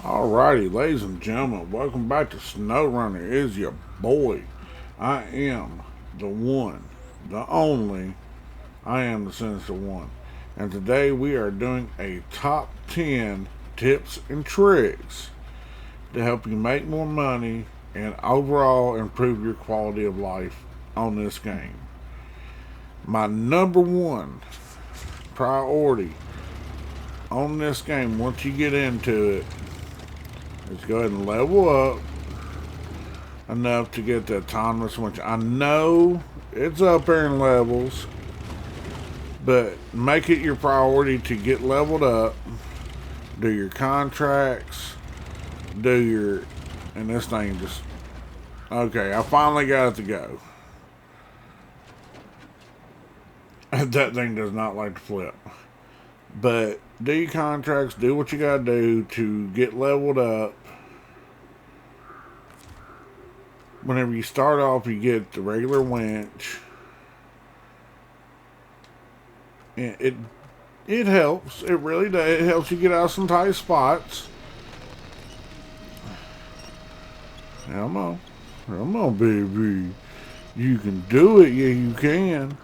Alrighty, ladies and gentlemen, welcome back to Snowrunner. It is your boy. I am the one, the only. I am the Sinister-one. And today we are doing a top 10 tips and tricks to help you make more money and overall improve your quality of life on this game. My number one priority on this game, once you get into it, let's go ahead and level up enough to get the autonomous winch. I know it's up there in levels, but make it your priority to get leveled up, do your contracts, and this thing just, okay, I finally got it to go. That thing does not like to flip. But do your contracts, do what you gotta do to get leveled up. Whenever you start off, you get the regular winch. And it helps. It really does. It helps you get out of some tight spots. Come on, baby. You can do it. Yeah, you can.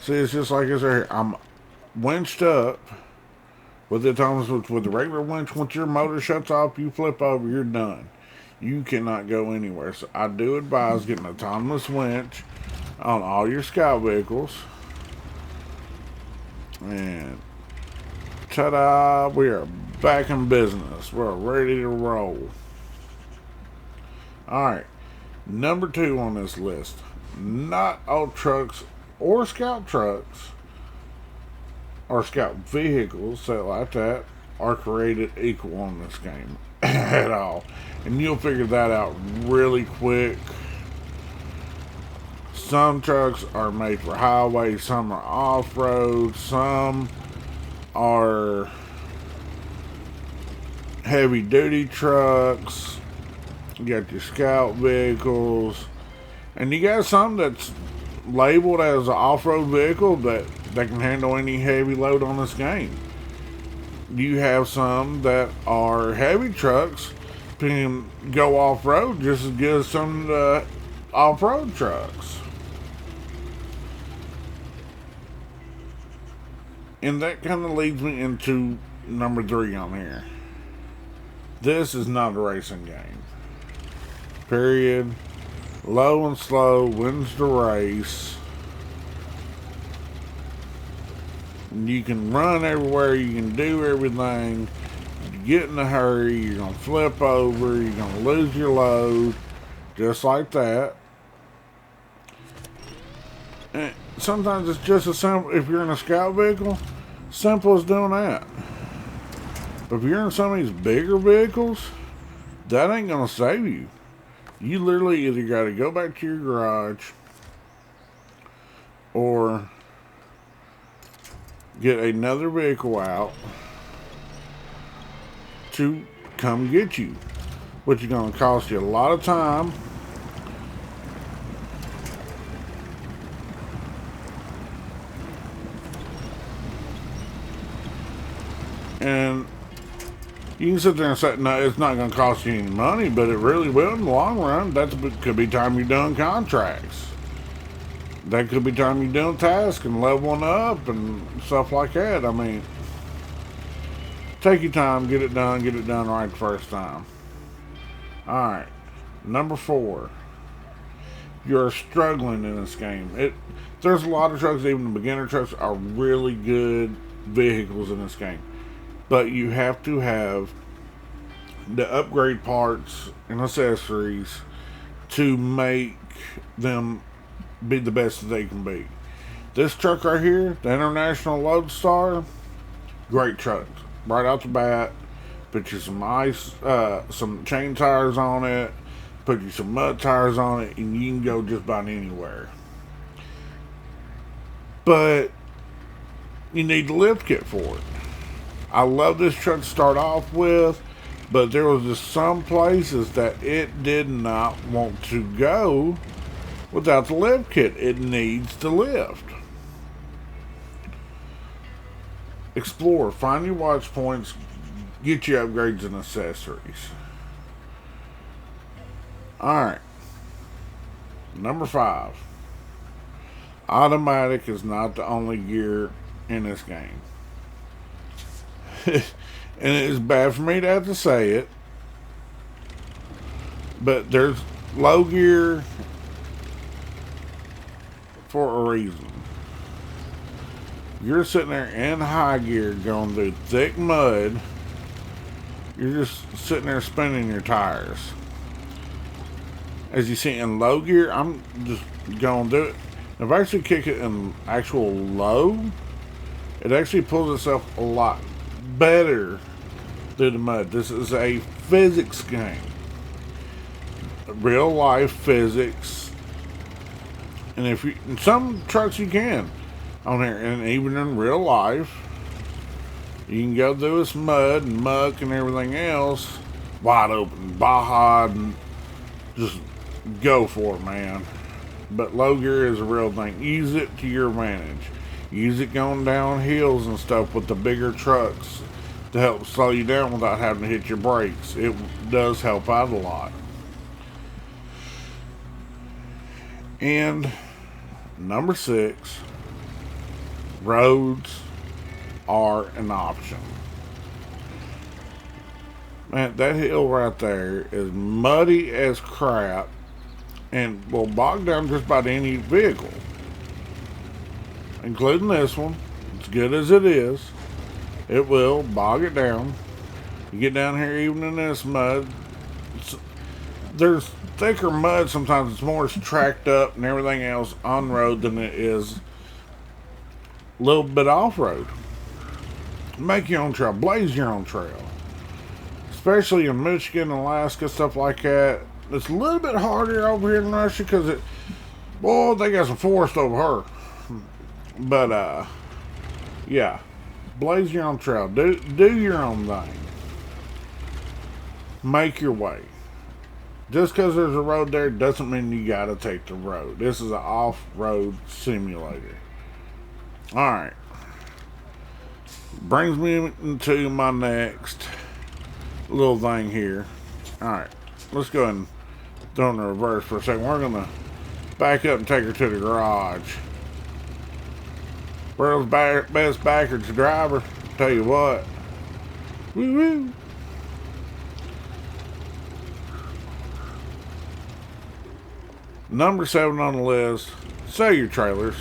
See, it's just like this right here. I'm winched up. With the autonomous, with the regular winch, once your motor shuts off, you flip over, you're done. You cannot go anywhere. So I do advise getting an autonomous winch on all your scout vehicles. And ta-da, we are back in business. We're ready to roll. Alright, number 2 on this list. Not all trucks or scout trucks or scout vehicles, say it like that, are created equal on this game at all. And you'll figure that out really quick. Some trucks are made for highways, some are off-road, some are heavy-duty trucks. You got your scout vehicles, and you got some that's labeled as an off-road vehicle that can handle any heavy load on this game. You have some that are heavy trucks, can go off-road just as good as some of the off-road trucks. And that kind of leads me into number 3 on here. This is not a racing game. Period. Low and slow wins the race. You can run everywhere, you can do everything. You get in a hurry, you're going to flip over, you're going to lose your load, just like that. And sometimes it's just as simple, if you're in a scout vehicle, simple as doing that. But if you're in some of these bigger vehicles, that ain't going to save you. You literally either got to go back to your garage or get another vehicle out to come get you, which is going to cost you a lot of time. And you can sit there and say, no, it's not going to cost you any money, but it really will in the long run. That could be time you're doing contracts. That could be time you're doing tasks and leveling up and stuff like that. I mean, take your time, get it done right the first time. Alright, number 4. You're struggling in this game. There's a lot of trucks, even the beginner trucks, are really good vehicles in this game. But you have to have the upgrade parts and accessories to make them be the best that they can be. This truck right here, the International Lodestar, great truck. Right out the bat, put you some ice, some chain tires on it, put you some mud tires on it, and you can go just about anywhere. But you need the lift kit for it. I love this truck to start off with, but there was just some places that it did not want to go without the lift kit. It needs the lift. Explore, find your watch points, get your upgrades and accessories. Alright. Number 5. Automatic is not the only gear in this game. And it is bad for me to have to say it, but there's low gear for a reason. You're sitting there in high gear going through thick mud. You're just sitting there spinning your tires. As you see in low gear, I'm just going to do it. If I actually kick it in actual low, it actually pulls itself a lot better through the mud. This is a physics game. Real life physics. And if you, in some trucks you can on here, and even in real life, you can go through this mud and muck and everything else wide open, Baja, and just go for it, man. But low gear is a real thing. Use it to your advantage. Use it going down hills and stuff with the bigger trucks to help slow you down without having to hit your brakes. It does help out a lot. And number 6, roads are an option. Man, that hill right there is muddy as crap and will bog down just about any vehicle, including this one. As good as it is, it will bog it down. You get down here even in this mud, there's thicker mud sometimes. It's more tracked up and everything else on road than it is a little bit off-road. Make your own trail, blaze your own trail, especially in Michigan, Alaska, stuff like that. It's a little bit harder over here in Russia because they got some forest over here. But yeah, blaze your own trail, do your own thing, make your way. Just because there's a road there doesn't mean you gotta take the road. This is an off-road simulator. Alright. Brings me into my next little thing here. Alright. Let's go ahead and throw in the reverse for a second. We're going to back up and take her to the garage. World's best backwards driver. Tell you what. Woo-woo. Number 7 on the list, sell your trailers.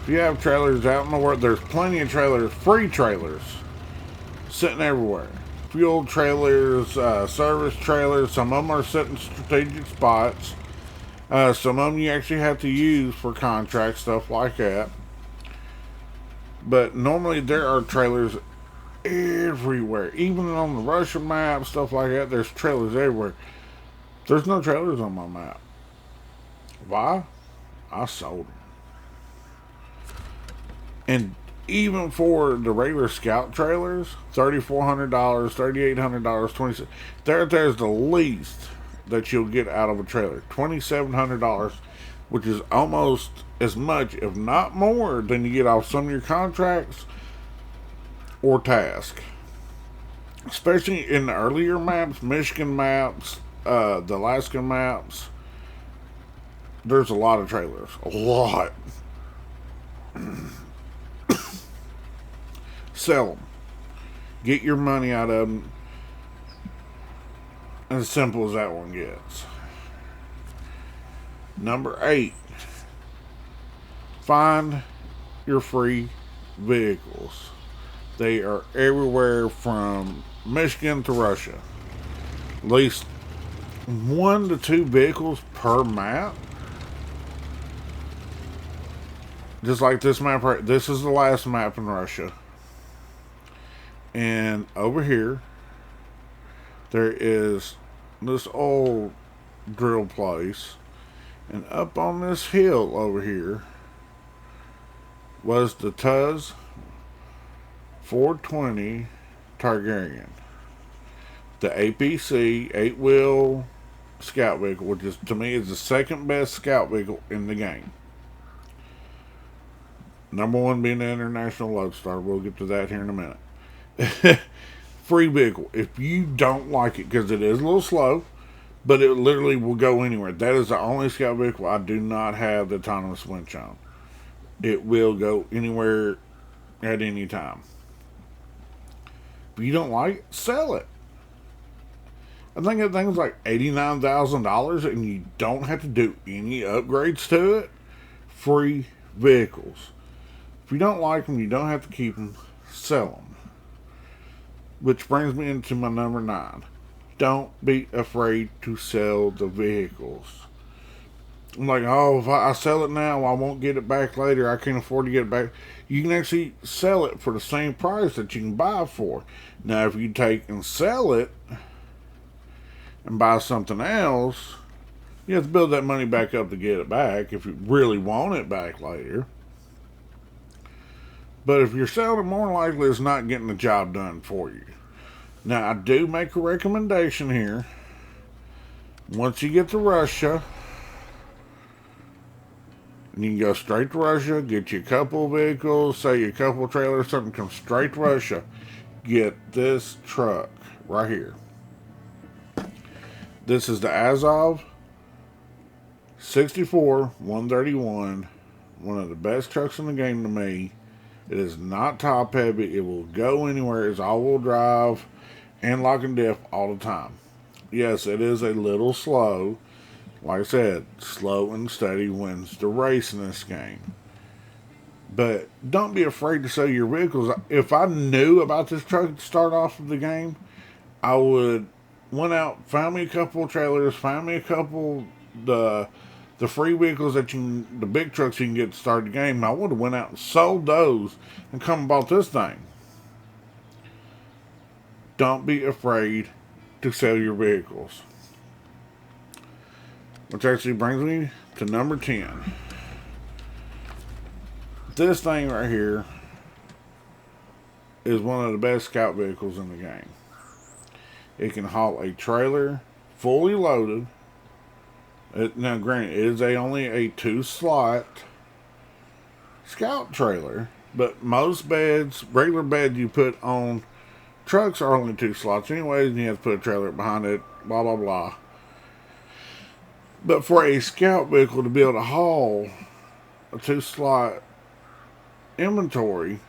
If you have trailers out in the world, there's plenty of trailers, free trailers, sitting everywhere. Fuel trailers, service trailers. Some of them are set in strategic spots. Some of them you actually have to use for contracts, stuff like that. But normally there are trailers everywhere. Even on the Russian map, stuff like that, there's trailers everywhere. There's no trailers on my map. Why? I sold them. And even for the regular scout trailers, $3,400, $3,800, there's the least that you'll get out of a trailer. $2,700, which is almost as much, if not more, than you get off some of your contracts or tasks. Especially in the earlier maps, Michigan maps, the Alaskan maps, there's a lot of trailers. A lot. Sell them. Get your money out of them. As simple as that one gets. Number 8. Find your free vehicles. They are everywhere from Michigan to Russia. At least 1 to 2 vehicles per map. Just like this map right. This is the last map in Russia. And over here, there is this old drill place. And up on this hill over here was the Tuz 420 Targaryen. The APC 8-wheel scout vehicle, which is, to me, is the second best scout vehicle in the game. Number 1 being the International Lodestar. We'll get to that here in a minute. Free vehicle. If you don't like it, because it is a little slow, but it literally will go anywhere. That is the only scout vehicle I do not have the autonomous winch on. It will go anywhere at any time. If you don't like it, sell it. I think that thing's like $89,000 and you don't have to do any upgrades to it. Free vehicles. If you don't like them, you don't have to keep them. Sell them. Which brings me into my number 9. Don't be afraid to sell the vehicles. I'm like, oh, if I sell it now, I won't get it back later. I can't afford to get it back. You can actually sell it for the same price that you can buy it for. Now, if you take and sell it and buy something else, you have to build that money back up to get it back if you really want it back later. But if you're selling it, more likely it's not getting the job done for you. Now, I do make a recommendation here. Once you get to Russia, and you can go straight to Russia, get you a couple of vehicles, say a couple of trailers, something, come straight to Russia. Get this truck right here. This is the Azov 64-131, one of the best trucks in the game to me. It is not top heavy. It will go anywhere. It's all-wheel drive and lock and diff all the time. Yes, it is a little slow. Like I said, slow and steady wins the race in this game. But don't be afraid to sell your vehicles. If I knew about this truck to start off of the game, I would went out, found me a couple of trailers, found me a couple the free vehicles that the big trucks you can get to start the game. I would have went out and sold those and come and bought this thing. Don't be afraid to sell your vehicles. Which actually brings me to number 10. This thing right here is one of the best scout vehicles in the game. It can haul a trailer fully loaded. Now, granted, it is only a 2-slot scout trailer, but most beds, regular beds you put on trucks are only 2 slots anyways, and you have to put a trailer behind it, blah, blah, blah. But for a scout vehicle to be able to haul a 2-slot inventory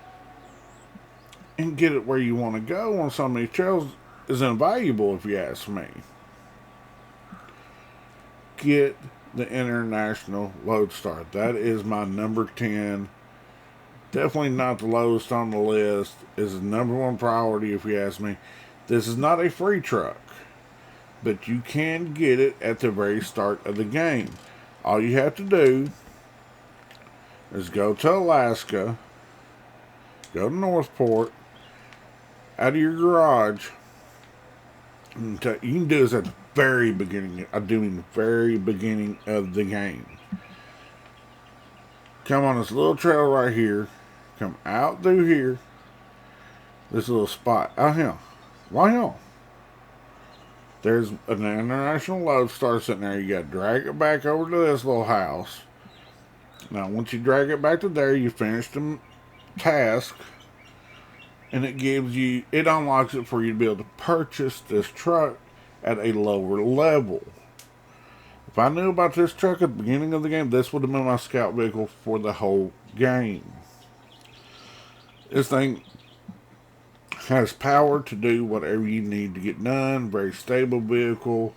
and get it where you want to go on some of these trails is invaluable, if you ask me. Get the International Lodestar. That is my number 10. Definitely not the lowest on the list. Is the number 1 priority, if you ask me. This is not a free truck, but you can get it at the very start of the game. All you have to do is go to Alaska, go to Northport, out of your garage. You can do this at the very beginning. I'm doing the very beginning of the game. Come on this little trail right here. Come out through here. This little spot. Out here. Right here. There's an International Lodestar sitting there. You got to drag it back over to this little house. Now, once you drag it back to there, you finish the task. And it unlocks it for you to be able to purchase this truck at a lower level. If I knew about this truck at the beginning of the game, this would have been my scout vehicle for the whole game. This thing has power to do whatever you need to get done. Very stable vehicle.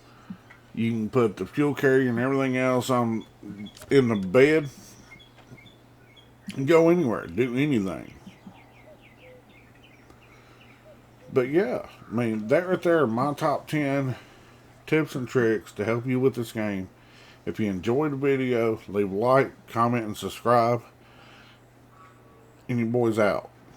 You can put the fuel carrier and everything else in the bed and go anywhere, do anything. But yeah, I mean, that right there are my top 10 tips and tricks to help you with this game. If you enjoyed the video, leave a like, comment, and subscribe. And your boy's out.